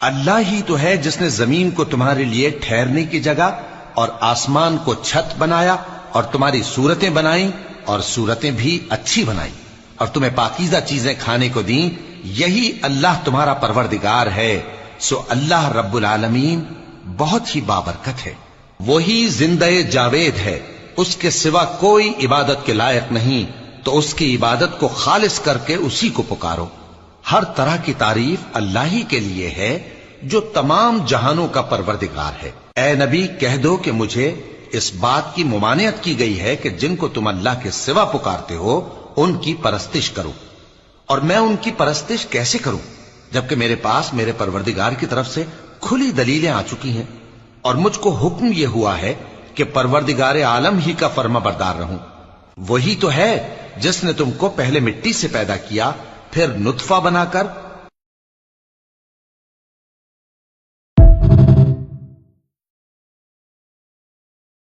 اللہ ہی تو ہے جس نے زمین کو تمہارے لیے ٹھہرنے کی جگہ اور آسمان کو چھت بنایا اور تمہاری صورتیں بنائیں اور صورتیں بھی اچھی بنائیں اور تمہیں پاکیزہ چیزیں کھانے کو دیں. یہی اللہ تمہارا پروردگار ہے. سو اللہ رب العالمین بہت ہی بابرکت ہے. وہی زندہ جاوید ہے، اس کے سوا کوئی عبادت کے لائق نہیں، تو اس کی عبادت کو خالص کر کے اسی کو پکارو. ہر طرح کی تعریف اللہ ہی کے لیے ہے جو تمام جہانوں کا پروردگار ہے. اے نبی کہہ دو کہ مجھے اس بات کی ممانعت کی گئی ہے کہ جن کو تم اللہ کے سوا پکارتے ہو ان کی پرستش کرو، اور میں ان کی پرستش کیسے کروں جبکہ میرے پاس میرے پروردگار کی طرف سے کھلی دلیلیں آ چکی ہیں، اور مجھ کو حکم یہ ہوا ہے کہ پروردگار عالم ہی کا فرما بردار رہوں. وہی تو ہے جس نے تم کو پہلے مٹی سے پیدا کیا، پھر نطفہ بنا کر